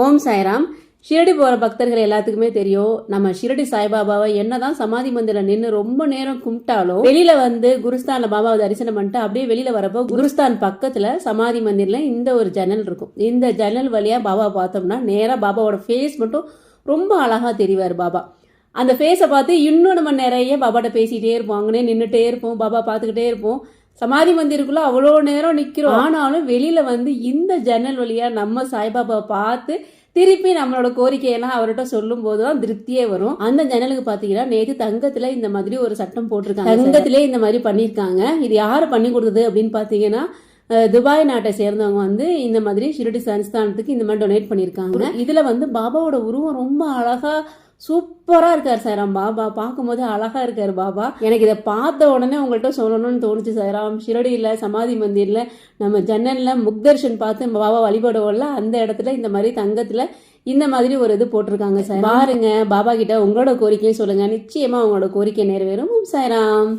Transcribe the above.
ஓம் சாய்ராம். ஷிரடி போகிற பக்தர்கள் எல்லாத்துக்குமே தெரியும், நம்ம ஷிரடி சாய்பாபாவை என்னதான் சமாதி மந்திரில் நின்று ரொம்ப நேரம் கும்பிட்டாலும் வெளியில வந்து குருஸ்தான்ல பாபாவை தரிசனம் பண்ணிட்டு அப்படியே வெளியில வரப்போ குருஸ்தான் பக்கத்துல சமாதி மந்திரில இந்த ஒரு ஜன்னல் இருக்கும். இந்த ஜன்னல் வழியா பாபா பார்த்தோம்னா நேரா பாபாவோட ஃபேஸ் மட்டும் ரொம்ப அழகா தெரிவார் பாபா. அந்த ஃபேஸை பார்த்து இன்னும் நம்ம நிறைய பாபாட்ட பேசிகிட்டே இருப்போம், அங்கனே நின்றுட்டே இருப்போம், பாபா பார்த்துக்கிட்டே இருப்போம். சமாதி மந்திருக்குள்ள அவ்வளோ நேரம் நிற்கிறோம். ஆனாலும் வெளியில வந்து இந்த ஜன்னல் வழியா நம்ம சாய்பாபாவை பார்த்து திருப்பி நம்மளோட கோரிக்கையெல்லாம் அவர்கிட்ட சொல்லும் போதுதான் திருப்தியே வரும். அந்த ஜன்னலுக்கு பாத்தீங்கன்னா நேற்று தங்கத்துல இந்த மாதிரி ஒரு சட்டம் போட்டிருக்காங்க. தங்கத்திலே இந்த மாதிரி பண்ணிருக்காங்க. இது யாரு பண்ணி கொடுத்தது அப்படின்னு பாத்தீங்கன்னா துபாய் நாட்டை சேர்ந்தவங்க வந்து இந்த மாதிரி ஷிரடி சன்ஸ்தானத்துக்கு இந்த மாதிரி டொனேட் பண்ணியிருக்காங்க. இதுல வந்து பாபாவோட உருவம் ரொம்ப அழகா சூப்பரா இருக்காரு சாய்ராம். பாபா பார்க்கும்போது அழகா இருக்காரு பாபா. எனக்கு இதை பார்த்த உடனே உங்கள்கிட்ட சொல்லணும்னு தோணுச்சு சாய்ராம். ஷிரடியில சமாதி மந்திரில நம்ம ஜன்னல்ல முக்தர்ஷன் பார்த்து பாபா வழிபடுவோம்ல, அந்த இடத்துல இந்த மாதிரி தங்கத்துல இந்த மாதிரி ஒரு இது போட்டிருக்காங்க சார். பாருங்க, பாபா கிட்ட உங்களோட கோரிக்கையும் சொல்லுங்க, நிச்சயமா உங்களோட கோரிக்கை நிறைவேறும். சாய்ராம்.